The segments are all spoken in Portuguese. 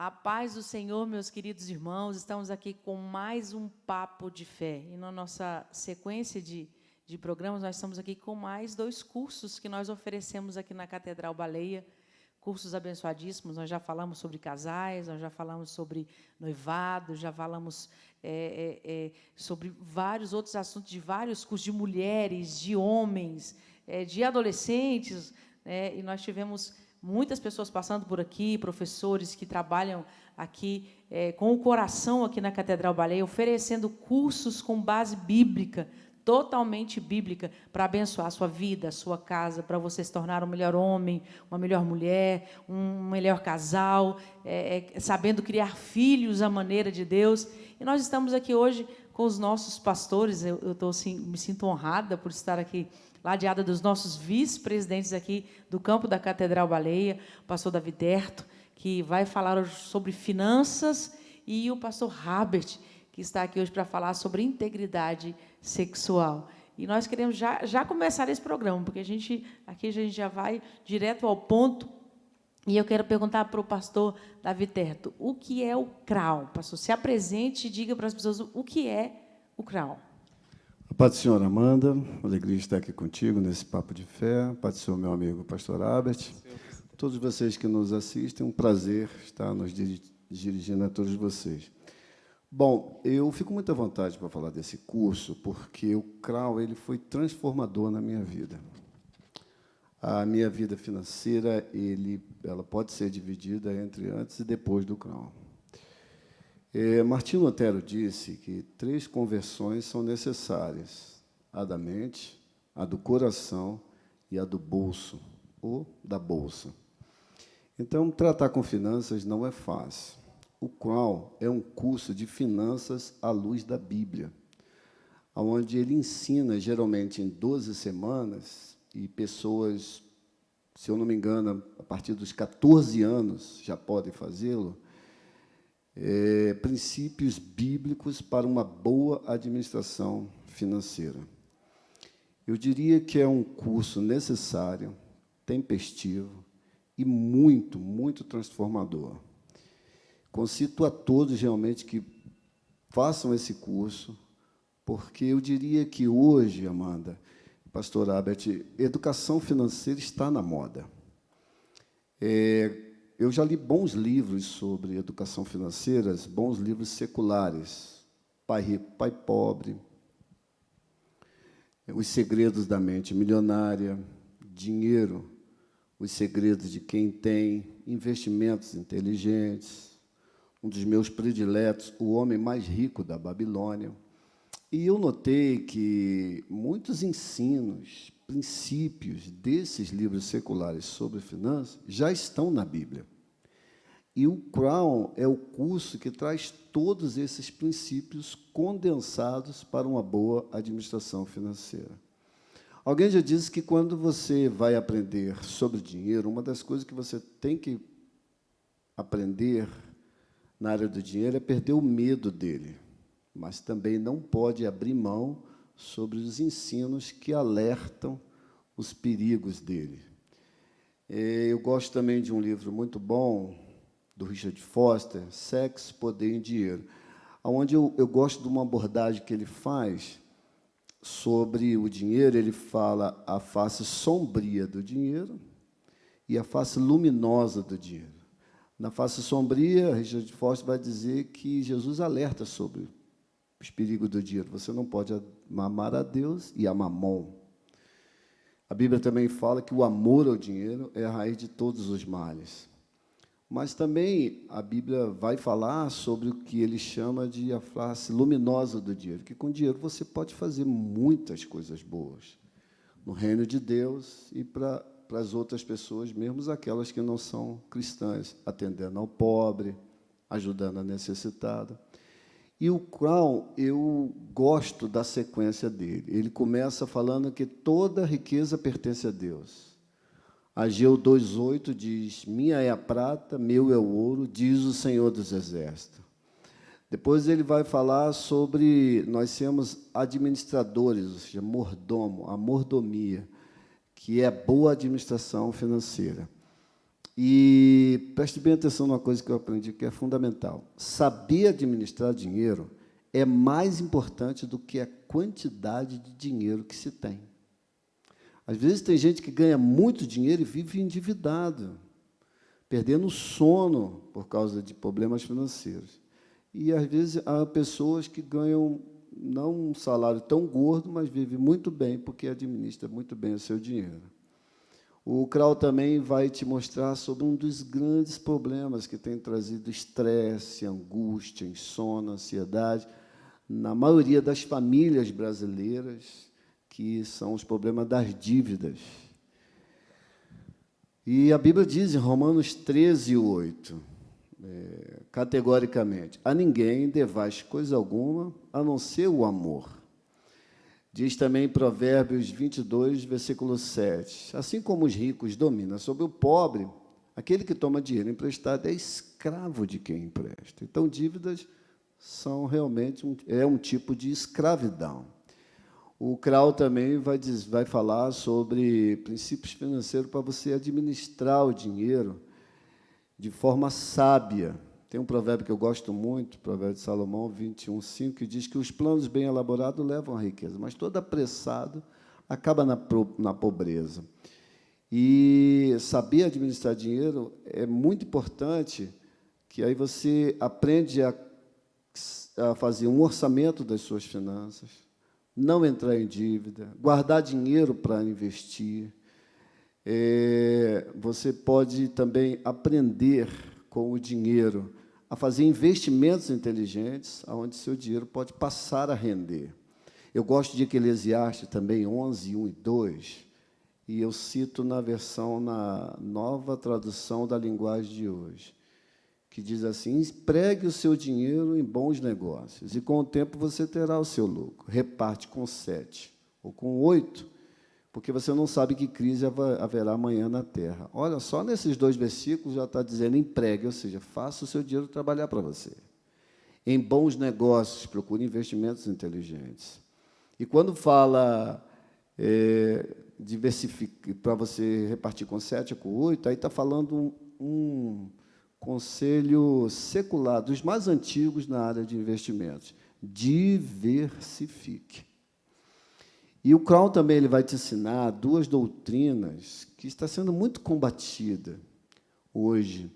A paz do Senhor, meus queridos irmãos, estamos aqui com mais um Papo de Fé. E na nossa sequência de programas, nós estamos aqui com mais 2 cursos que nós oferecemos aqui na Catedral Baleia, cursos abençoadíssimos. Nós já falamos sobre casais, nós já falamos sobre noivado, já falamos sobre vários outros assuntos, de vários cursos, de mulheres, de homens, de adolescentes, e nós tivemos muitas pessoas passando por aqui, professores que trabalham aqui com o coração aqui na Catedral Baleia, oferecendo cursos com base bíblica, totalmente bíblica, para abençoar a sua vida, a sua casa, para você se tornar um melhor homem, uma melhor mulher, um melhor casal, sabendo criar filhos à maneira de Deus. E nós estamos aqui hoje com os nossos pastores. Eu assim, me sinto honrada por estar aqui, ladeada dos nossos vice-presidentes aqui do campo da Catedral Baleia, o pastor Davi Derto, que vai falar hoje sobre finanças, e o pastor Habert, que está aqui hoje para falar sobre integridade sexual. E nós queremos já começar esse programa, porque aqui a gente já vai direto ao ponto, e eu quero perguntar para o pastor Davi Derto, o que é o CRAU? Pastor, se apresente e diga para as pessoas o que é o CRAU. A paz do Senhor, Amanda, alegria de estar aqui contigo nesse Papo de Fé. A paz do Senhor, meu amigo pastor Albert. Todos vocês que nos assistem, um prazer estar nos dirigindo a todos vocês. Bom, eu fico muito à vontade para falar desse curso, porque o CRAU ele foi transformador na minha vida. A minha vida financeira ela pode ser dividida entre antes e depois do CRAU. Martinho Lutero disse que 3 conversões são necessárias: a da mente, a do coração e a do bolso, ou da bolsa. Então, tratar com finanças não é fácil. O CRAU é um curso de finanças à luz da Bíblia, onde ele ensina, geralmente, em 12 semanas, e pessoas, se eu não me engano, a partir dos 14 anos já podem fazê-lo, princípios bíblicos para uma boa administração financeira. Eu diria que é um curso necessário, tempestivo e muito, muito transformador. Concito a todos realmente que façam esse curso, porque eu diria que hoje, Amanda, pastor Albert, educação financeira está na moda. Eu já li bons livros sobre educação financeira, bons livros seculares, Pai Rico, Pai Pobre, Os Segredos da Mente Milionária, Dinheiro, Os Segredos de Quem Tem, Investimentos Inteligentes, um dos meus prediletos, O Homem Mais Rico da Babilônia. E eu notei que muitos ensinos, princípios desses livros seculares sobre finanças já estão na Bíblia. E o CRAU é o curso que traz todos esses princípios condensados para uma boa administração financeira. Alguém já disse que quando você vai aprender sobre dinheiro, uma das coisas que você tem que aprender na área do dinheiro é perder o medo dele, mas também não pode abrir mão sobre os ensinos que alertam os perigos dele. Eu gosto também de um livro muito bom, do Richard Foster, Sexo, Poder e Dinheiro, onde eu gosto de uma abordagem que ele faz sobre o dinheiro. Ele fala a face sombria do dinheiro e a face luminosa do dinheiro. Na face sombria, Richard Foster vai dizer que Jesus alerta sobre os perigos do dinheiro. Você não pode amar a Deus e a Mamon. A Bíblia também fala que o amor ao dinheiro é a raiz de todos os males. Mas também a Bíblia vai falar sobre o que ele chama de a face luminosa do dinheiro, que com dinheiro você pode fazer muitas coisas boas no reino de Deus e para as outras pessoas, mesmo aquelas que não são cristãs, atendendo ao pobre, ajudando a necessitada. E o CRAU, eu gosto da sequência dele. Ele começa falando que toda riqueza pertence a Deus. Ageu 2,8 diz, minha é a prata, meu é o ouro, diz o Senhor dos Exércitos. Depois ele vai falar sobre nós sermos administradores, ou seja, mordomo, a mordomia, que é a boa administração financeira. E preste bem atenção numa coisa que eu aprendi que é fundamental. Saber administrar dinheiro é mais importante do que a quantidade de dinheiro que se tem. Às vezes tem gente que ganha muito dinheiro e vive endividado, perdendo o sono por causa de problemas financeiros. E, às vezes, há pessoas que ganham não um salário tão gordo, mas vivem muito bem, porque administra muito bem o seu dinheiro. O CRAU também vai te mostrar sobre um dos grandes problemas que tem trazido estresse, angústia, insônia, ansiedade, na maioria das famílias brasileiras, que são os problemas das dívidas. E a Bíblia diz em Romanos 13, 8, categoricamente, a ninguém devais coisa alguma, a não ser o amor. Diz também em Provérbios 22, versículo 7, assim como os ricos dominam sobre o pobre, aquele que toma dinheiro emprestado é escravo de quem empresta. Então, dívidas são realmente um tipo de escravidão. O CRAU também vai falar sobre princípios financeiros para você administrar o dinheiro de forma sábia. Tem um provérbio que eu gosto muito, provérbio de Salomão 21:5, que diz que os planos bem elaborados levam à riqueza, mas todo apressado acaba na pobreza. E saber administrar dinheiro é muito importante, que aí você aprende a fazer um orçamento das suas finanças, não entrar em dívida, guardar dinheiro para investir. Você pode também aprender com o dinheiro a fazer investimentos inteligentes, onde seu dinheiro pode passar a render. Eu gosto de Eclesiastes também, 11, 1 e 2, e eu cito na nova tradução da linguagem de hoje, que diz assim, empregue o seu dinheiro em bons negócios, e com o tempo você terá o seu lucro. Reparte com 7 ou com 8, porque você não sabe que crise haverá amanhã na terra. Olha, só nesses 2 versículos já está dizendo empregue, ou seja, faça o seu dinheiro trabalhar para você. Em bons negócios, procure investimentos inteligentes. E quando fala diversifique, para você repartir com 7 ou com 8, aí está falando um conselho secular, dos mais antigos na área de investimentos. Diversifique. E o CRAU também ele vai te ensinar 2 doutrinas que está sendo muito combatida hoje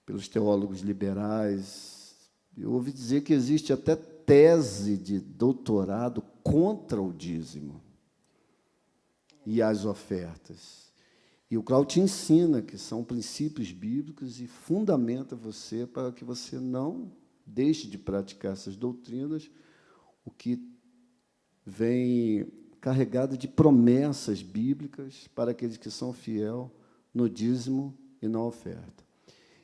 pelos teólogos liberais. Eu ouvi dizer que existe até tese de doutorado contra o dízimo e as ofertas. E o CRAU te ensina que são princípios bíblicos e fundamenta você para que você não deixe de praticar essas doutrinas, o que vem carregado de promessas bíblicas para aqueles que são fiéis no dízimo e na oferta.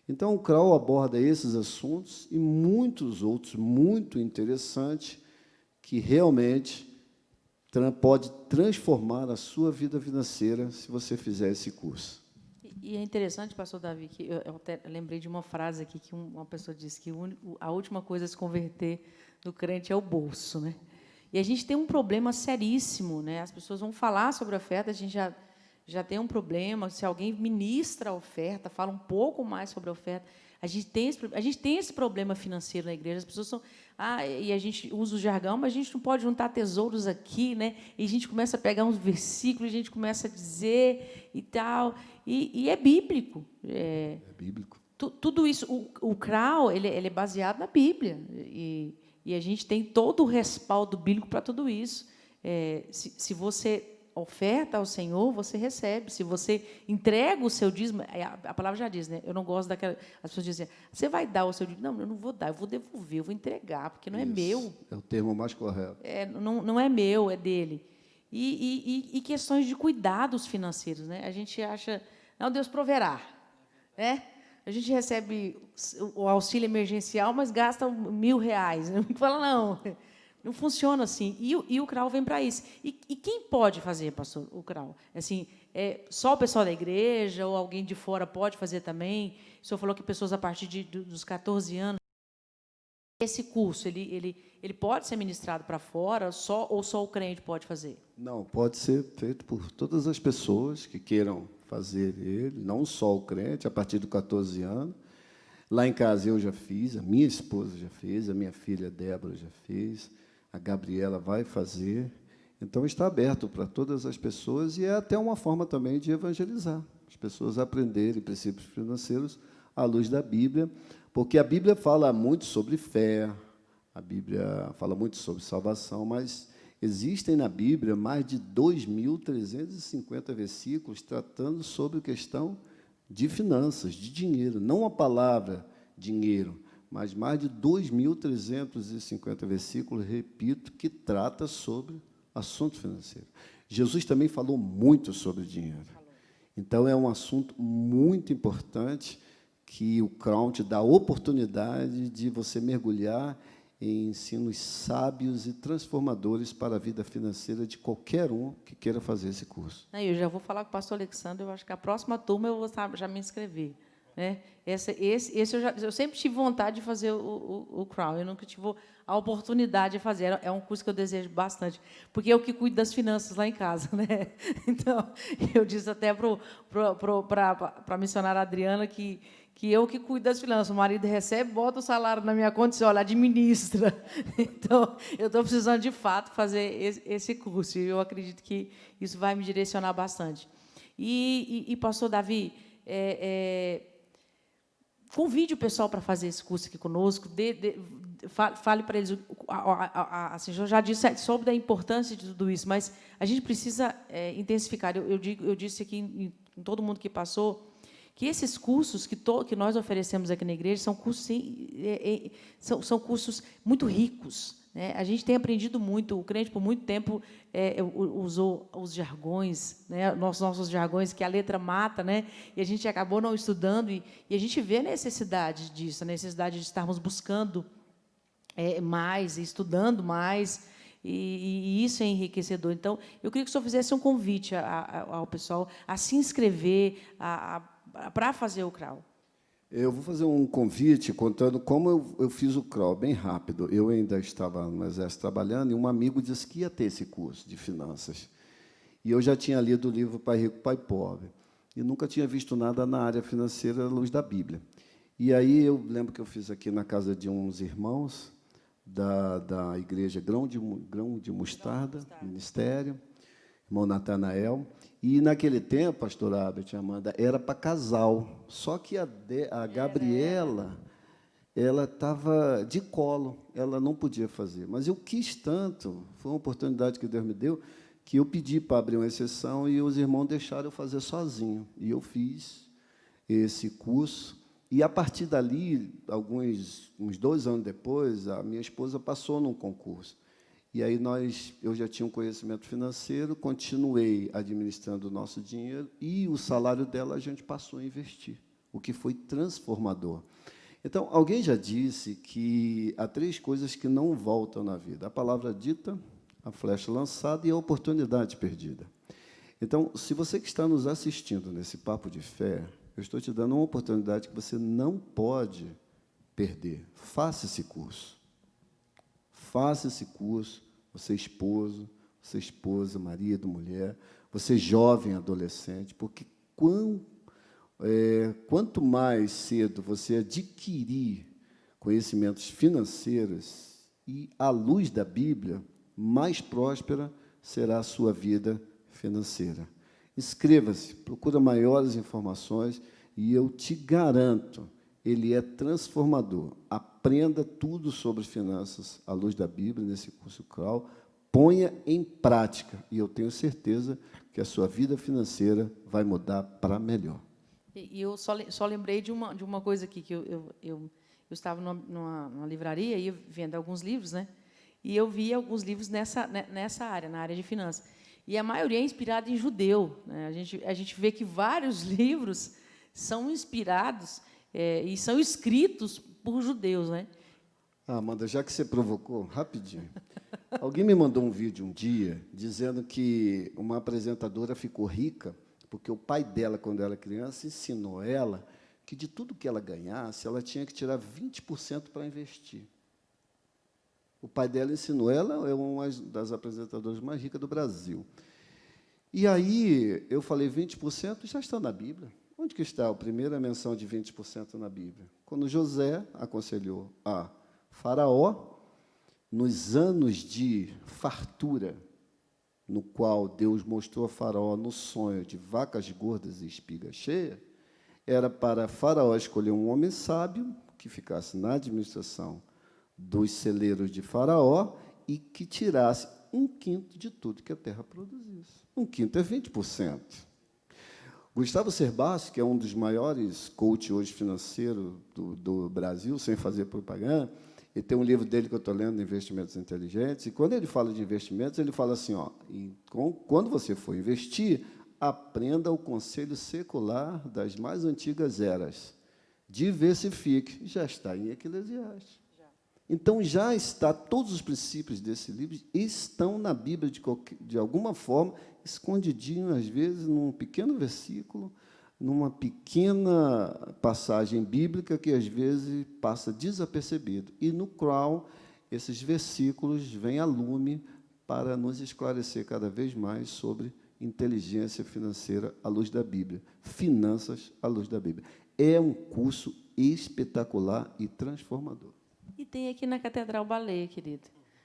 Então, o CRAU aborda esses assuntos e muitos outros muito interessantes que realmente pode transformar a sua vida financeira se você fizer esse curso. E é interessante, pastor Davi, que eu até lembrei de uma frase aqui que uma pessoa disse que a última coisa a se converter no crente é o bolso, né? E a gente tem um problema seríssimo, né? As pessoas vão falar sobre a oferta, a gente já tem um problema. Se alguém ministra a oferta, fala um pouco mais sobre a oferta, a gente tem esse problema financeiro na igreja. As pessoas são... e a gente usa o jargão, mas a gente não pode juntar tesouros aqui, né? E a gente começa a pegar uns versículos, a gente começa a dizer e tal. E é bíblico. É bíblico. Tudo isso, o CRAU, ele é baseado na Bíblia. E a gente tem todo o respaldo bíblico para tudo isso. Se você oferta ao Senhor, você recebe. Se você entrega o seu dízimo, a palavra já diz, né? Eu não gosto daquela... As pessoas dizem, você vai dar o seu dízimo? Não, eu não vou dar, eu vou devolver, eu vou entregar, porque não é meu. É o termo mais correto. Não é meu, é dele. E questões de cuidados financeiros, né? A gente acha, não, Deus proverá, né? A gente recebe o auxílio emergencial, mas gasta R$1.000. Né? Fala, não funciona assim. E o CRAU vem para isso. E quem pode fazer, pastor, o CRAU? Assim, só o pessoal da igreja ou alguém de fora pode fazer também? O senhor falou que pessoas a partir dos 14 anos. Esse curso, ele pode ser ministrado para fora, ou só o crente pode fazer? Não, pode ser feito por todas as pessoas que queiram fazer ele, não só o crente, a partir de 14 anos. Lá em casa eu já fiz, a minha esposa já fez, a minha filha Débora já fez, a Gabriela vai fazer. Então, está aberto para todas as pessoas e é até uma forma também de evangelizar, as pessoas aprenderem princípios financeiros à luz da Bíblia, porque a Bíblia fala muito sobre fé, a Bíblia fala muito sobre salvação, mas existem na Bíblia mais de 2.350 versículos tratando sobre a questão de finanças, de dinheiro, não a palavra dinheiro, mas mais de 2.350 versículos, repito, que trata sobre assunto financeiro. Jesus também falou muito sobre dinheiro. Então, é um assunto muito importante que o Crown te dá a oportunidade de você mergulhar em ensinos sábios e transformadores para a vida financeira de qualquer um que queira fazer esse curso. Eu já vou falar com o pastor Alexandre, eu acho que a próxima turma eu vou já me inscrever. Né? Esse eu sempre tive vontade de fazer o Crown, eu nunca tive a oportunidade de fazer. É um curso que eu desejo bastante, porque é o que cuido das finanças lá em casa. Né? Então, eu disse até para a missionária Adriana que eu que cuido das finanças. O marido recebe, bota o salário na minha conta e diz, olha, administra. Então, eu estou precisando, de fato, fazer esse curso, e eu acredito que isso vai me direcionar bastante. E pastor Davi, convide o pessoal para fazer esse curso aqui conosco, fale para eles, assim, eu já disse sobre a importância de tudo isso, mas a gente precisa intensificar. Eu disse aqui em todo mundo que passou, que esses cursos que nós oferecemos aqui na igreja são cursos, são cursos muito ricos. Né? A gente tem aprendido muito, o crente, por muito tempo, usou os jargões, né? nossos jargões, que a letra mata, né? E a gente acabou não estudando, e a gente vê a necessidade disso, a necessidade de estarmos buscando mais, estudando mais, e isso é enriquecedor. Então, eu queria que o senhor fizesse um convite ao pessoal a se inscrever, para fazer o CRAU. Eu vou fazer um convite contando como eu fiz o CRAU, bem rápido. Eu ainda estava no Exército trabalhando, e um amigo disse que ia ter esse curso de finanças. E eu já tinha lido o livro Pai Rico, Pai Pobre, e nunca tinha visto nada na área financeira à luz da Bíblia. E aí eu lembro que eu fiz aqui na casa de uns irmãos da igreja Grão de Mostarda, Ministério, irmão Natanael. E, naquele tempo, pastor Abel e Amanda, era para casal. Só que a Gabriela, ela estava de colo, ela não podia fazer. Mas eu quis tanto, foi uma oportunidade que Deus me deu, que eu pedi para abrir uma exceção e os irmãos deixaram eu fazer sozinho. E eu fiz esse curso. E, a partir dali, uns 2 anos depois, a minha esposa passou num concurso. E aí eu já tinha um conhecimento financeiro, continuei administrando o nosso dinheiro, e o salário dela a gente passou a investir, o que foi transformador. Então, alguém já disse que há 3 coisas que não voltam na vida: a palavra dita, a flecha lançada e a oportunidade perdida. Então, se você que está nos assistindo nesse papo de fé, eu estou te dando uma oportunidade que você não pode perder. Faça esse curso. Faça esse curso, você esposo, você esposa, marido, mulher, você jovem, adolescente, porque quanto mais cedo você adquirir conhecimentos financeiros e à luz da Bíblia, mais próspera será a sua vida financeira. Inscreva-se, procura maiores informações e eu te garanto, ele é transformador. Aprenda tudo sobre finanças à luz da Bíblia, nesse curso CRAU, ponha em prática, e eu tenho certeza que a sua vida financeira vai mudar para melhor. E eu só lembrei de uma coisa aqui, que eu estava numa livraria e vendo alguns livros, né? E eu vi alguns livros nessa área, na área de finanças. E a maioria é inspirada em judeu. Né? A gente vê que vários livros são inspirados e são escritos por judeus, né? Amanda, já que você provocou, rapidinho. Alguém me mandou um vídeo um dia dizendo que uma apresentadora ficou rica porque o pai dela, quando era criança, ensinou ela que de tudo que ela ganhasse, ela tinha que tirar 20% para investir. O pai dela ensinou, ela é uma das apresentadoras mais ricas do Brasil. E aí eu falei, 20% já está na Bíblia. Onde que está a primeira menção de 20% na Bíblia? Quando José aconselhou a Faraó, nos anos de fartura, no qual Deus mostrou a Faraó no sonho de vacas gordas e espigas cheias, era para Faraó escolher um homem sábio que ficasse na administração dos celeiros de Faraó e que tirasse 1/5 de tudo que a terra produzisse. 1/5 é 20%. Gustavo Cerbasi, que é um dos maiores coaches hoje financeiros do Brasil, sem fazer propaganda, ele tem um livro dele que eu estou lendo, Investimentos Inteligentes, e quando ele fala de investimentos, ele fala assim, quando você for investir, aprenda o conselho secular das mais antigas eras. Diversifique. Já está em Eclesiastes. Então, já está, todos os princípios desse livro estão na Bíblia, de alguma forma, escondidinho, às vezes, num pequeno versículo, numa pequena passagem bíblica que, às vezes, passa desapercebido. E no qual esses versículos vêm a lume para nos esclarecer cada vez mais sobre inteligência financeira à luz da Bíblia, finanças à luz da Bíblia. É um curso espetacular e transformador. E tem aqui na Catedral Baleia, querido.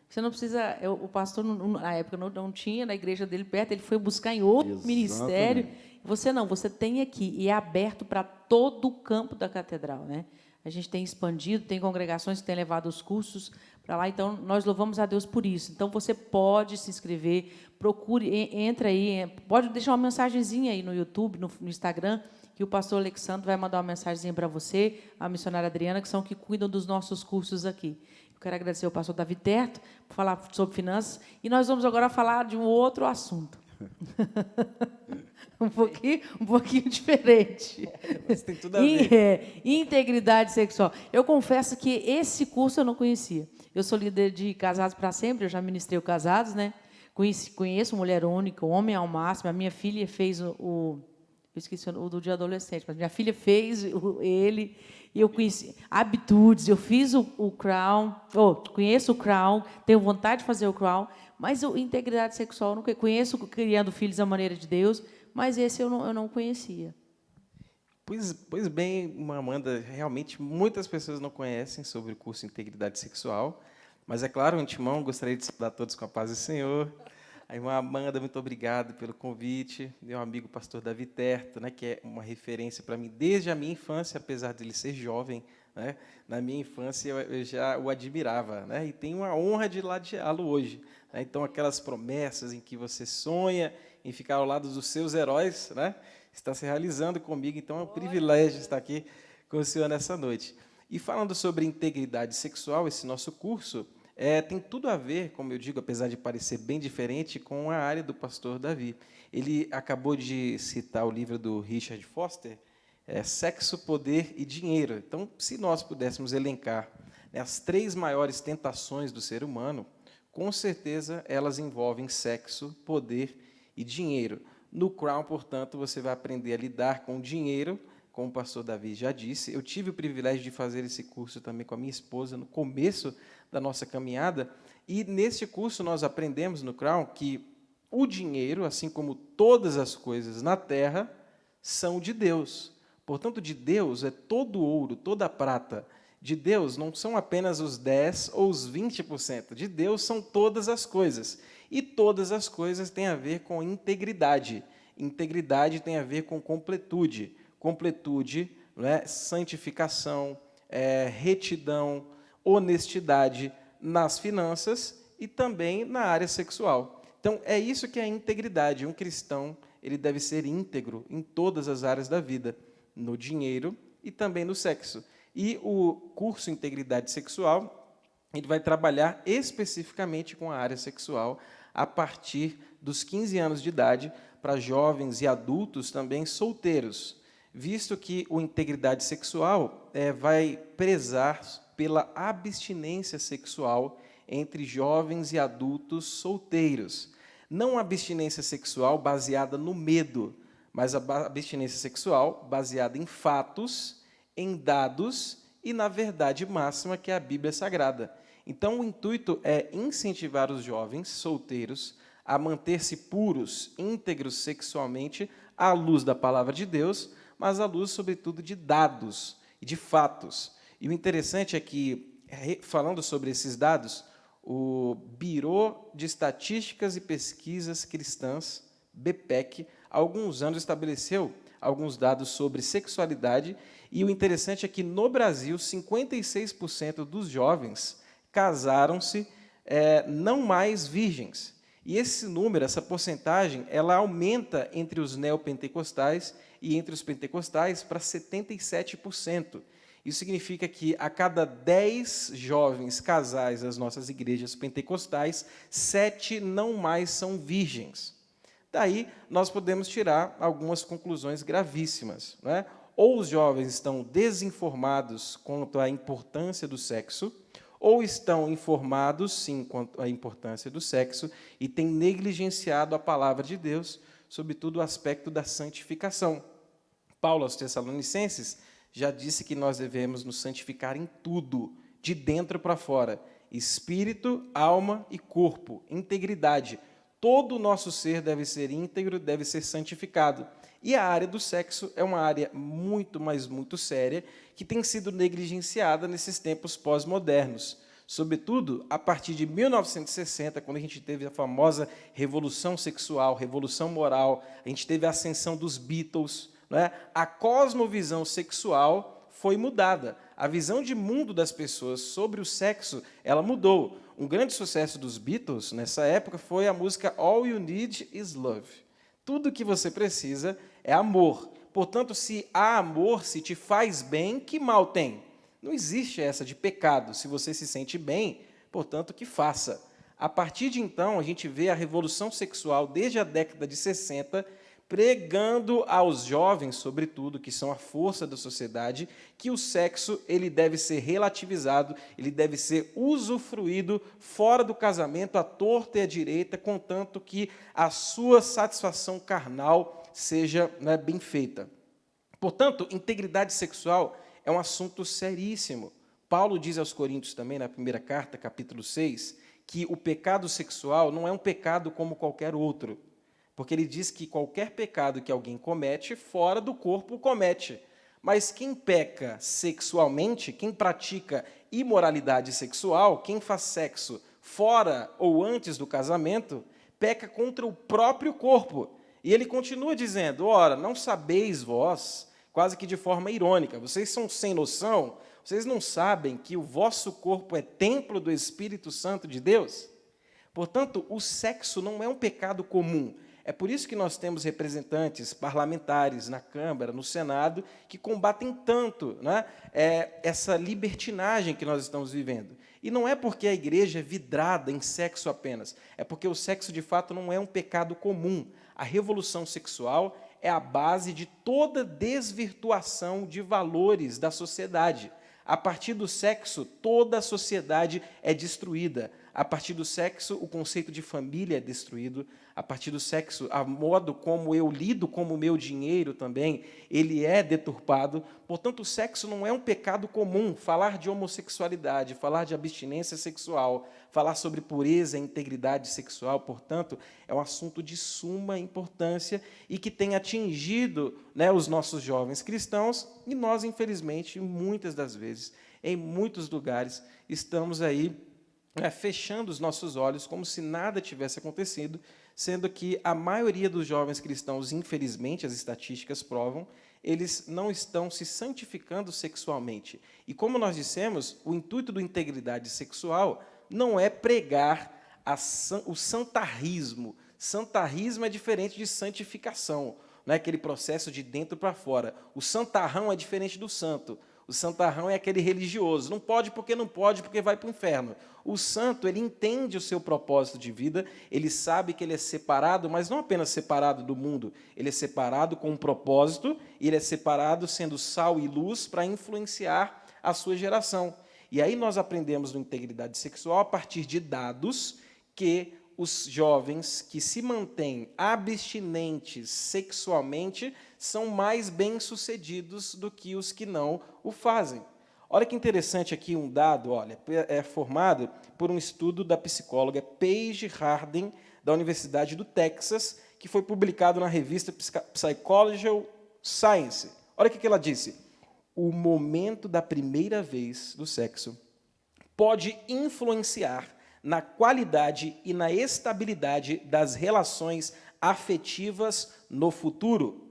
Você não precisa... O pastor, na época, não tinha na igreja dele perto, ele foi buscar em outro ministério. Você tem aqui, e é aberto para todo o campo da Catedral, né? A gente tem expandido, tem congregações que têm levado os cursos para lá, então nós louvamos a Deus por isso. Então, você pode se inscrever, procure, entra aí, pode deixar uma mensagenzinha aí no YouTube, no Instagram, que o pastor Alexandre vai mandar uma mensagenzinha para você, a missionária Adriana, que são que cuidam dos nossos cursos aqui. Eu quero agradecer ao pastor Davi Terto por falar sobre finanças, e nós vamos agora falar de um outro assunto. um pouquinho diferente. Mas tem tudo a ver. Integridade sexual. Eu confesso que esse curso eu não conhecia. Eu sou líder de Casados para Sempre, eu já ministrei o Casados, né? Conheço Mulher Única, Homem ao Máximo. A minha filha fez eu esqueci o do dia adolescente, mas minha filha fez ele, e eu conheci Habitudes, eu fiz o Crown, conheço o Crown, tenho vontade de fazer o Crown, mas integridade sexual eu não conheço, Criando Filhos à Maneira de Deus, mas esse eu não conhecia. Pois bem, Amanda, realmente muitas pessoas não conhecem sobre o curso Integridade Sexual, mas, é claro, antemão, gostaria de saudar todos com a paz do Senhor. A irmã Amanda, muito obrigado pelo convite. Meu amigo pastor Davi Terto, né, que é uma referência para mim desde a minha infância, apesar de ele ser jovem, né, na minha infância eu já o admirava, né, e tenho a honra de ladeá-lo hoje. Né, então, aquelas promessas em que você sonha em ficar ao lado dos seus heróis, né, está se realizando comigo, então é um privilégio estar aqui com o senhor nessa noite. E falando sobre integridade sexual, esse nosso curso tem tudo a ver, como eu digo, apesar de parecer bem diferente, com a área do pastor Davi. Ele acabou de citar o livro do Richard Foster, Sexo, Poder e Dinheiro. Então, se nós pudéssemos elencar, né, as 3 maiores tentações do ser humano, com certeza elas envolvem sexo, poder e dinheiro. No Crown, portanto, você vai aprender a lidar com o dinheiro, como o pastor Davi já disse. Eu tive o privilégio de fazer esse curso também com a minha esposa no começo da nossa caminhada, e neste curso nós aprendemos no Crown que o dinheiro, assim como todas as coisas na terra, são de Deus. Portanto, de Deus é todo o ouro, toda a prata. De Deus não são apenas os 10% ou os 20%. De Deus são todas as coisas. E todas as coisas têm a ver com integridade. Integridade tem a ver com completude. Completude, né, santificação, retidão, honestidade nas finanças e também na área sexual. Então, é isso que é a integridade. Um cristão, ele deve ser íntegro em todas as áreas da vida, no dinheiro e também no sexo. E o curso Integridade Sexual, ele vai trabalhar especificamente com a área sexual a partir dos 15 anos de idade, para jovens e adultos também solteiros, visto que o Integridade Sexual vai prezar pela abstinência sexual entre jovens e adultos solteiros. Não a abstinência sexual baseada no medo, mas a abstinência sexual baseada em fatos, em dados e na verdade máxima, que é a Bíblia Sagrada. Então, o intuito é incentivar os jovens solteiros a manter-se puros, íntegros sexualmente, à luz da palavra de Deus, mas à luz, sobretudo, de dados e de fatos. E o interessante é que, falando sobre esses dados, o Bureau de Estatísticas e Pesquisas Cristãs, BPEC, há alguns anos estabeleceu alguns dados sobre sexualidade, e o interessante é que, no Brasil, 56% dos jovens casaram-se não mais virgens. E esse número, essa porcentagem, ela aumenta entre os neopentecostais e entre os pentecostais para 77%. Isso significa que a cada 10 jovens casais das nossas igrejas pentecostais, 7 não mais são virgens. Daí, nós podemos tirar algumas conclusões gravíssimas, não é? Ou os jovens estão desinformados quanto à importância do sexo, ou estão informados, sim, quanto à importância do sexo, e têm negligenciado a palavra de Deus, sobretudo o aspecto da santificação. Paulo, aos Tessalonicenses, já disse que nós devemos nos santificar em tudo, de dentro para fora, espírito, alma e corpo, integridade. Todo o nosso ser deve ser íntegro, deve ser santificado. E a área do sexo é uma área muito, mas muito séria, que tem sido negligenciada nesses tempos pós-modernos. Sobretudo, a partir de 1960, quando a gente teve a famosa revolução sexual, revolução moral, a gente teve a ascensão dos Beatles, não é? A cosmovisão sexual foi mudada. A visão de mundo das pessoas sobre o sexo, ela mudou. Um grande sucesso dos Beatles, nessa época, foi a música All You Need Is Love. Tudo que você precisa é amor. Portanto, se há amor, se te faz bem, que mal tem? Não existe essa de pecado. Se você se sente bem, portanto, que faça. A partir de então, a gente vê a revolução sexual, desde a década de 60, pregando aos jovens, sobretudo, que são a força da sociedade, que o sexo ele deve ser relativizado, ele deve ser usufruído fora do casamento, à torta e à direita, contanto que a sua satisfação carnal seja bem feita. Portanto, integridade sexual é um assunto seríssimo. Paulo diz aos Coríntios também, na primeira carta, capítulo 6, que o pecado sexual não é um pecado como qualquer outro, porque ele diz que qualquer pecado que alguém comete, fora do corpo comete. Mas quem peca sexualmente, quem pratica imoralidade sexual, quem faz sexo fora ou antes do casamento, peca contra o próprio corpo. E ele continua dizendo, ora, não sabeis vós, quase que de forma irônica, vocês são sem noção, vocês não sabem que o vosso corpo é templo do Espírito Santo de Deus? Portanto, o sexo não é um pecado comum. É por isso que nós temos representantes parlamentares na Câmara, no Senado, que combatem tanto essa libertinagem que nós estamos vivendo. E não é porque a igreja é vidrada em sexo apenas, é porque o sexo, de fato, não é um pecado comum. A revolução sexual é a base de toda desvirtuação de valores da sociedade. A partir do sexo, toda a sociedade é destruída. A partir do sexo, o conceito de família é destruído. A partir do sexo, a modo como eu lido com o meu dinheiro também, ele é deturpado. Portanto, o sexo não é um pecado comum. Falar de homossexualidade, falar de abstinência sexual, falar sobre pureza e integridade sexual, portanto, é um assunto de suma importância e que tem atingido os nossos jovens cristãos, e nós, infelizmente, muitas das vezes, em muitos lugares, estamos aí fechando os nossos olhos como se nada tivesse acontecido, sendo que a maioria dos jovens cristãos, infelizmente, as estatísticas provam, eles não estão se santificando sexualmente. E, como nós dissemos, o intuito do integridade sexual não é pregar o santarrismo. Santarrismo é diferente de santificação, não é aquele processo de dentro para fora. O santarrão é diferente do santo. O santarrão é aquele religioso. Não pode porque vai para o inferno. O santo, ele entende o seu propósito de vida, ele sabe que ele é separado, mas não apenas separado do mundo, ele é separado com um propósito, e ele é separado sendo sal e luz para influenciar a sua geração. E aí nós aprendemos no integridade sexual a partir de dados que os jovens que se mantêm abstinentes sexualmente são mais bem-sucedidos do que os que não o fazem. Olha que interessante aqui um dado, olha, é formado por um estudo da psicóloga Paige Harden, da Universidade do Texas, que foi publicado na revista Psychological Science. Olha o que ela disse. O momento da primeira vez do sexo pode influenciar na qualidade e na estabilidade das relações afetivas no futuro.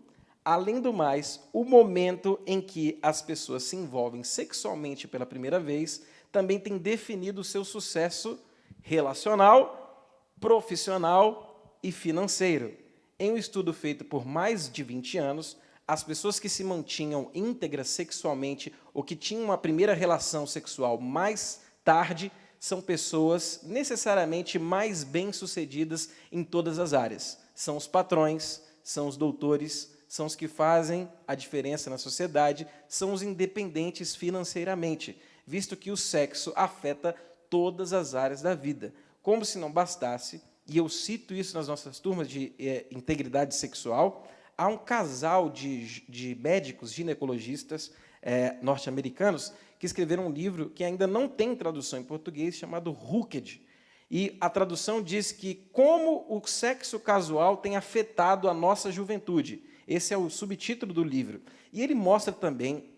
Além do mais, o momento em que as pessoas se envolvem sexualmente pela primeira vez também tem definido o seu sucesso relacional, profissional e financeiro. Em um estudo feito por mais de 20 anos, as pessoas que se mantinham íntegras sexualmente ou que tinham uma primeira relação sexual mais tarde são pessoas necessariamente mais bem-sucedidas em todas as áreas. São os patrões, são os doutores, são os que fazem a diferença na sociedade, são os independentes financeiramente, visto que o sexo afeta todas as áreas da vida. Como se não bastasse, e eu cito isso nas nossas turmas de integridade sexual, há um casal de médicos ginecologistas norte-americanos que escreveram um livro que ainda não tem tradução em português, chamado Hooked. E a tradução diz que como o sexo casual tem afetado a nossa juventude. Esse é o subtítulo do livro. E ele mostra também,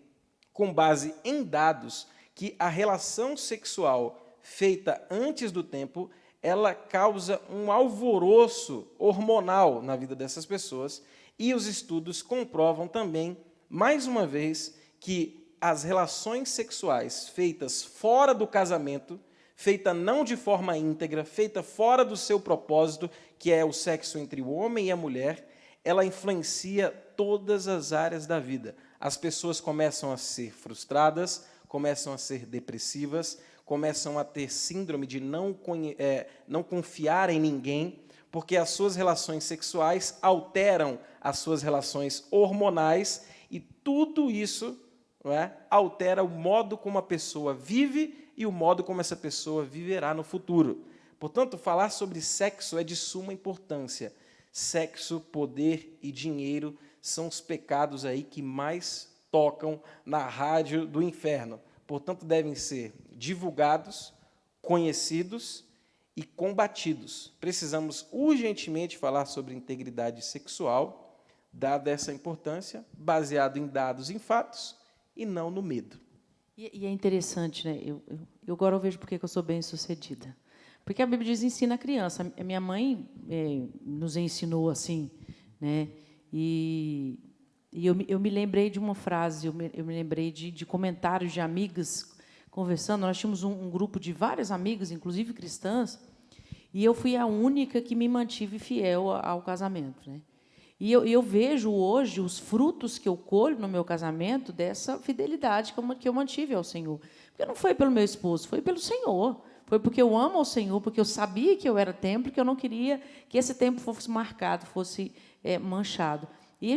com base em dados, que a relação sexual feita antes do tempo, ela causa um alvoroço hormonal na vida dessas pessoas. E os estudos comprovam também, mais uma vez, que as relações sexuais feitas fora do casamento, feita não de forma íntegra, feita fora do seu propósito, que é o sexo entre o homem e a mulher, ela influencia todas as áreas da vida. As pessoas começam a ser frustradas, começam a ser depressivas, começam a ter síndrome de não confiar em ninguém, porque as suas relações sexuais alteram as suas relações hormonais e tudo isso altera o modo como a pessoa vive e o modo como essa pessoa viverá no futuro. Portanto, falar sobre sexo é de suma importância. Sexo, poder e dinheiro são os pecados aí que mais tocam na rádio do inferno. Portanto, devem ser divulgados, conhecidos e combatidos. Precisamos urgentemente falar sobre integridade sexual, dada essa importância, baseado em dados e em fatos, e não no medo. E é interessante, né? Eu agora eu vejo porque eu sou bem-sucedida. Porque a Bíblia diz, ensina a criança. A minha mãe nos ensinou assim, né? E eu me lembrei de uma frase, eu me lembrei de comentários de amigas conversando. Nós tínhamos um grupo de várias amigas, inclusive cristãs, e eu fui a única que me mantive fiel ao casamento, né? E eu vejo hoje os frutos que eu colho no meu casamento dessa fidelidade que eu mantive ao Senhor. Porque não foi pelo meu esposo, foi pelo Senhor. Foi porque eu amo ao Senhor, porque eu sabia que eu era templo, que eu não queria que esse tempo fosse marcado, fosse manchado. E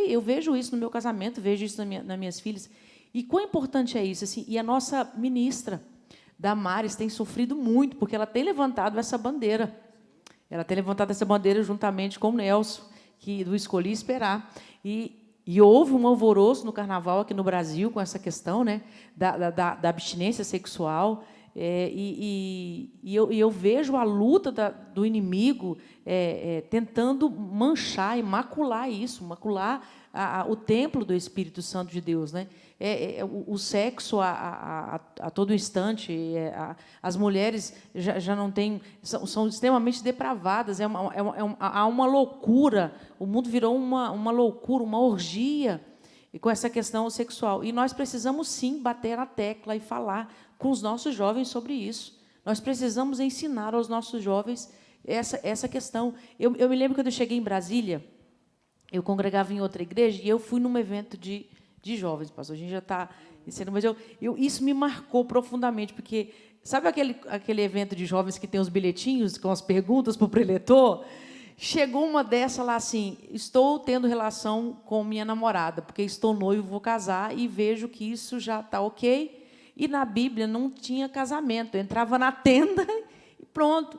eu vejo isso no meu casamento, vejo isso nas minhas filhas. E quão importante é isso? Assim, e a nossa ministra, Damares, tem sofrido muito, porque ela tem levantado essa bandeira. Ela tem levantado essa bandeira juntamente com o Nelson, do Escolhi Esperar. E houve um alvoroço no carnaval aqui no Brasil com essa questão, né, da abstinência sexual. Eu vejo a luta do inimigo tentando manchar e macular isso, macular o templo do Espírito Santo de Deus, né? O sexo a todo instante, as mulheres já não têm, são extremamente depravadas, há uma loucura, o mundo virou uma loucura, uma orgia com essa questão sexual. E nós precisamos, sim, bater na tecla e falar com os nossos jovens sobre isso. Nós precisamos ensinar aos nossos jovens essa questão. Eu me lembro quando eu cheguei em Brasília, eu congregava em outra igreja e eu fui num evento de jovens, pastor. A gente já está ensinando, mas isso me marcou profundamente, porque sabe aquele evento de jovens que tem os bilhetinhos com as perguntas para o preletor? Chegou uma dessa lá assim: estou tendo relação com minha namorada, porque estou noivo, vou casar, e vejo que isso já está ok. E na Bíblia não tinha casamento, eu entrava na tenda e pronto.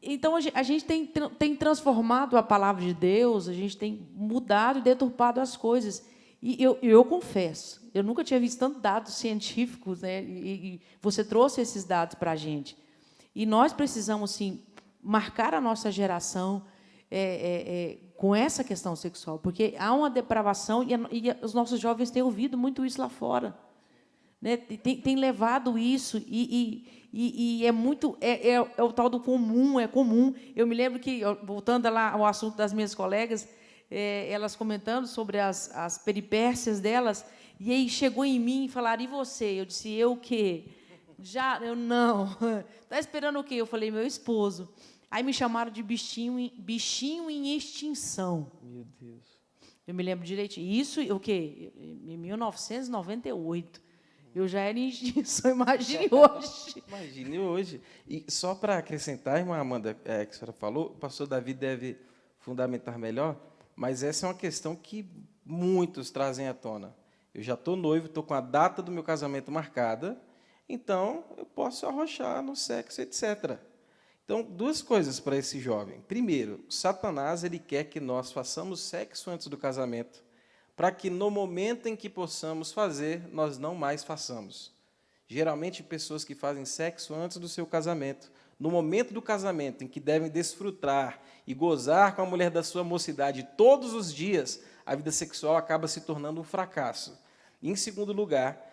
Então, a gente tem transformado a palavra de Deus, a gente tem mudado e deturpado as coisas. E eu confesso, eu nunca tinha visto tantos dados científicos, né? E você trouxe esses dados para a gente. E nós precisamos, sim, marcar a nossa geração com essa questão sexual, porque há uma depravação e os nossos jovens têm ouvido muito isso lá fora, né? Tem levado isso e é muito é o tal do comum, é comum. Eu me lembro que, voltando lá ao assunto das minhas colegas, elas comentando sobre as peripécias delas, e aí chegou em mim e falaram: e você? Eu disse: eu o quê? Eu não. Está esperando o quê? Eu falei: meu esposo. Aí me chamaram de bichinho em extinção. Meu Deus. Eu me lembro direitinho. Isso, o quê? Em 1998. Eu já era em extinção, imagine hoje. Imagine hoje. E só para acrescentar, irmã Amanda, que a senhora falou, o pastor Davi deve fundamentar melhor, mas essa é uma questão que muitos trazem à tona. Eu já estou noivo, estou com a data do meu casamento marcada, então eu posso arrochar no sexo, etc. Então, duas coisas para esse jovem. Primeiro, Satanás ele quer que nós façamos sexo antes do casamento, para que no momento em que possamos fazer, nós não mais façamos. Geralmente, pessoas que fazem sexo antes do seu casamento, no momento do casamento, em que devem desfrutar e gozar com a mulher da sua mocidade todos os dias, a vida sexual acaba se tornando um fracasso. E, em segundo lugar,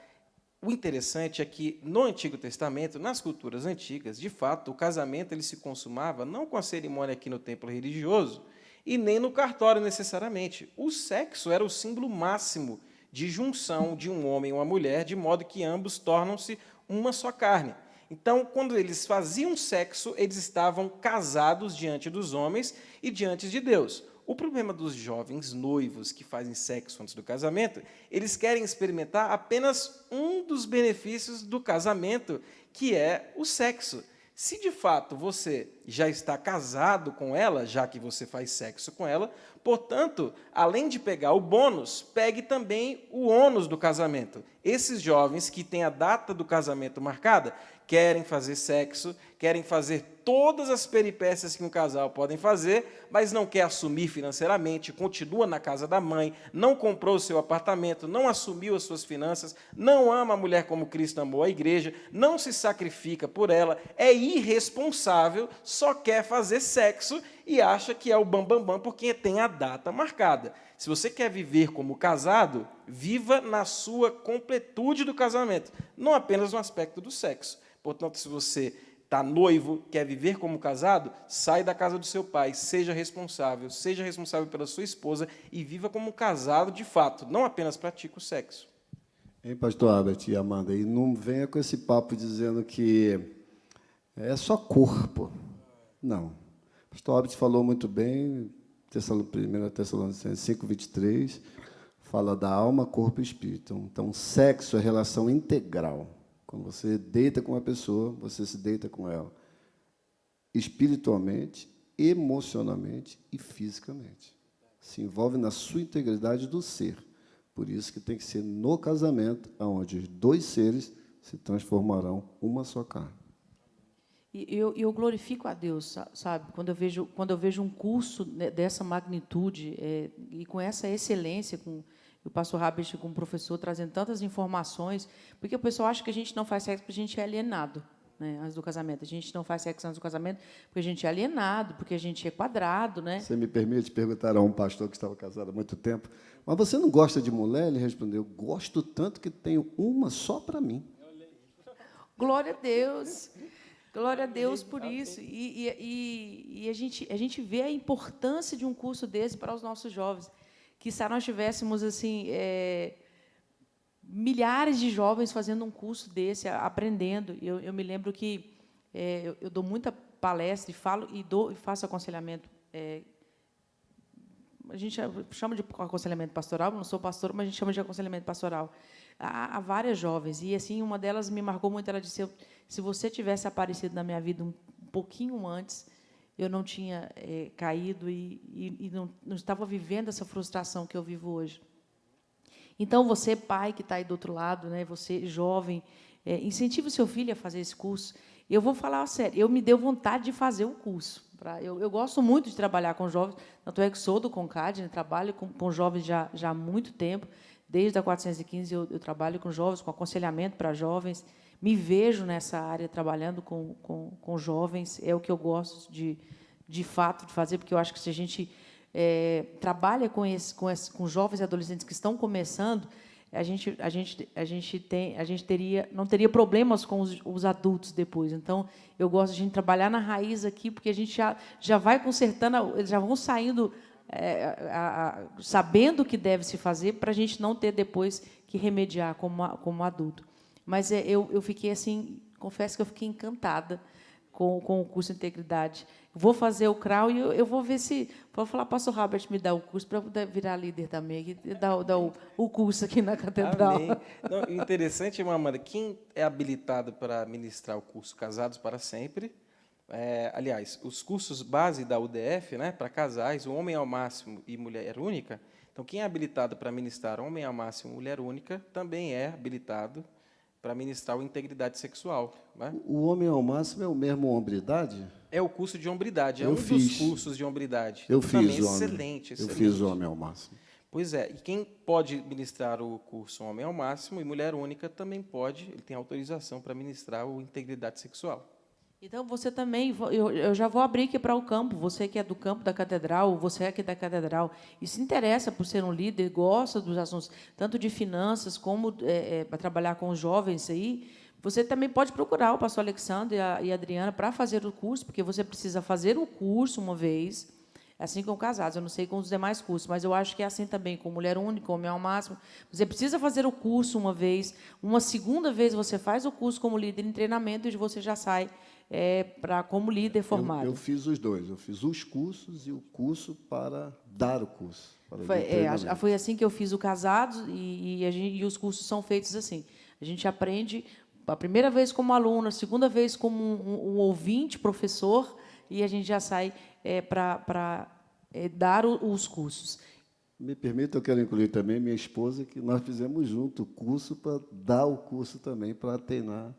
o interessante é que, no Antigo Testamento, nas culturas antigas, de fato, o casamento ele se consumava não com a cerimônia aqui no templo religioso e nem no cartório necessariamente. O sexo era o símbolo máximo de junção de um homem e uma mulher, de modo que ambos tornam-se uma só carne. Então, quando eles faziam sexo, eles estavam casados diante dos homens e diante de Deus. O problema dos jovens noivos que fazem sexo antes do casamento, eles querem experimentar apenas um dos benefícios do casamento, que é o sexo. Se, de fato, você já está casado com ela, já que você faz sexo com ela, portanto, além de pegar o bônus, pegue também o ônus do casamento. Esses jovens que têm a data do casamento marcada, querem fazer sexo, querem fazer todas as peripécias que um casal podem fazer, mas não quer assumir financeiramente, continua na casa da mãe, não comprou o seu apartamento, não assumiu as suas finanças, não ama a mulher como Cristo amou a igreja, não se sacrifica por ela, é irresponsável, só quer fazer sexo e acha que é o bambambam porque tem a data marcada. Se você quer viver como casado, viva na sua completude do casamento, não apenas no aspecto do sexo. Portanto, se você está noivo, quer viver como casado, sai da casa do seu pai, seja responsável pela sua esposa e viva como casado de fato, não apenas pratique o sexo. Hein, pastor Albert e Amanda, e não venha com esse papo dizendo que é só corpo. Não. O pastor Albert falou muito bem, 1 Tessalonicenses 5:23, fala da alma, corpo e espírito. Então, sexo é relação integral. Quando você deita com uma pessoa, você se deita com ela espiritualmente, emocionalmente e fisicamente. Se envolve na sua integridade do ser. Por isso que tem que ser no casamento, onde os dois seres se transformarão uma só carne. E eu glorifico a Deus, sabe? Quando eu vejo um curso dessa magnitude e com essa excelência, com o pastor Rabich, como professor, trazendo tantas informações, porque o pessoal acha que a gente não faz sexo porque a gente é alienado, né, antes do casamento. A gente não faz sexo antes do casamento porque a gente é alienado, porque a gente é quadrado, né? Você me permite perguntar a um pastor que estava casado há muito tempo, mas você não gosta de mulher? Ele respondeu: gosto tanto que tenho uma só para mim. Glória a Deus. Glória a Deus por isso. E a gente vê a importância de um curso desse para os nossos jovens. Quizá nós tivéssemos assim milhares de jovens fazendo um curso desse, aprendendo. Eu me lembro que eu dou muita palestra e falo e faço aconselhamento. A gente chama de aconselhamento pastoral. Não sou pastor, mas a gente chama de aconselhamento pastoral. Há várias jovens e assim uma delas me marcou muito. Ela disse: se você tivesse aparecido na minha vida um pouquinho antes, eu não tinha caído e não estava vivendo essa frustração que eu vivo hoje. Então, você, pai, que está aí do outro lado, né, você, jovem, incentive o seu filho a fazer esse curso. Eu vou falar sério, eu me deu vontade de fazer o curso. Eu gosto muito de trabalhar com jovens, tanto é que sou do CONCAD, né, trabalho com jovens já há muito tempo, Desde a 415 eu trabalho com jovens, com aconselhamento para jovens, me vejo nessa área trabalhando com jovens, é o que eu gosto de fato de fazer, porque eu acho que se a gente trabalha com jovens e adolescentes que estão começando, a gente não teria problemas com os adultos depois. Então, eu gosto de a gente trabalhar na raiz aqui, porque a gente já vai consertando, eles já vão saindo sabendo o que deve se fazer, para a gente não ter depois que remediar como adulto. Mas eu fiquei assim, confesso que eu fiquei encantada com o curso de Integridade. Vou fazer o CRAU e eu vou ver se... Vou falar para o pastor Robert me dar o curso para eu virar líder também, dar o curso aqui na Catedral. Amém. Não, interessante, irmã Amanda, quem é habilitado para ministrar o curso Casados para Sempre, aliás, os cursos base da UDF, né, para casais, o homem ao máximo e mulher única, então quem é habilitado para ministrar homem ao máximo e mulher única, também é habilitado para ministrar o Integridade Sexual. Né? O homem ao máximo é o mesmo hombridade? É o curso de hombridade, é dos cursos de hombridade. Eu fiz o homem. Excelente. Eu fiz o homem ao máximo. Pois é, e quem pode ministrar o curso Homem ao Máximo e Mulher Única também pode, ele tem autorização para ministrar o Integridade Sexual. Então, você também, eu já vou abrir aqui para o campo, você que é do campo da Catedral, você é aqui da Catedral, e se interessa por ser um líder, gosta dos assuntos, tanto de finanças, como para trabalhar com os jovens aí, você também pode procurar o pastor Alexandre e a Adriana para fazer o curso, porque você precisa fazer o curso uma vez, assim como casados, eu não sei com os demais cursos, mas eu acho que é assim também, com mulher única, homem ao máximo, você precisa fazer o curso uma vez, uma segunda vez você faz o curso como líder em treinamento e você já sai como líder formado. Eu fiz os dois, eu fiz os cursos e o curso para dar o curso. Foi assim que eu fiz o Casados e os cursos são feitos assim. A gente aprende a primeira vez como aluno, a segunda vez como um ouvinte, professor, e a gente já sai para dar os cursos. Me permita, eu quero incluir também minha esposa, que nós fizemos junto o curso para dar o curso também, para treinar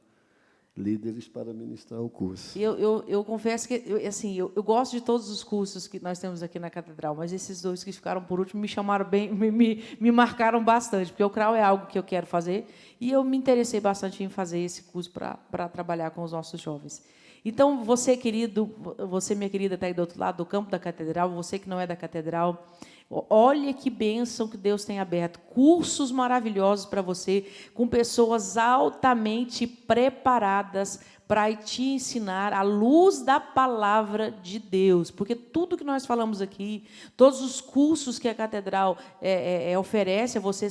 líderes para ministrar o curso. Eu confesso que eu gosto de todos os cursos que nós temos aqui na Catedral, mas esses dois que ficaram por último me chamaram bem, me marcaram bastante, porque o CRAU é algo que eu quero fazer e eu me interessei bastante em fazer esse curso para trabalhar com os nossos jovens. Então, você, querido, você, minha querida, está aí do outro lado do campo da Catedral, você que não é da Catedral, olha que bênção que Deus tem aberto. Cursos maravilhosos para você, com pessoas altamente preparadas para te ensinar à luz da palavra de Deus. Porque tudo que nós falamos aqui, todos os cursos que a Catedral oferece a você,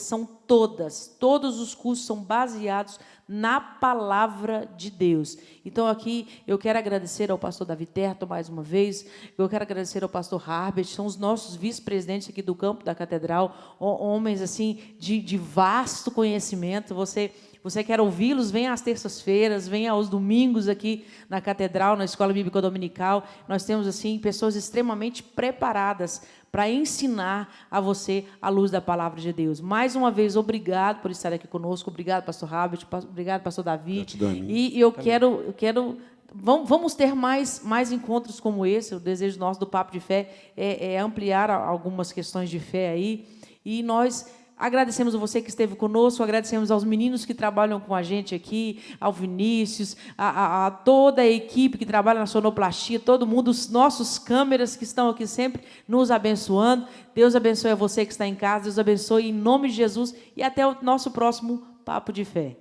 todos os cursos são baseados na palavra de Deus. Então, aqui, eu quero agradecer ao pastor Davi Terto, mais uma vez, eu quero agradecer ao pastor Harbert, são os nossos vice-presidentes aqui do campo da Catedral, homens assim de vasto conhecimento. Você quer ouvi-los, venha às terças-feiras, venha aos domingos aqui na Catedral, na Escola Bíblica Dominical. Nós temos assim pessoas extremamente preparadas para ensinar a você a luz da palavra de Deus. Mais uma vez, obrigado por estar aqui conosco, obrigado, pastor Robert, obrigado, pastor Davi. E eu quero vamos ter mais encontros como esse. O desejo nosso do Papo de Fé é ampliar algumas questões de fé aí. E nós agradecemos a você que esteve conosco, agradecemos aos meninos que trabalham com a gente aqui, ao Vinícius, a toda a equipe que trabalha na sonoplastia, todo mundo, os nossos câmeras que estão aqui sempre nos abençoando. Deus abençoe a você que está em casa, Deus abençoe em nome de Jesus e até o nosso próximo Papo de Fé.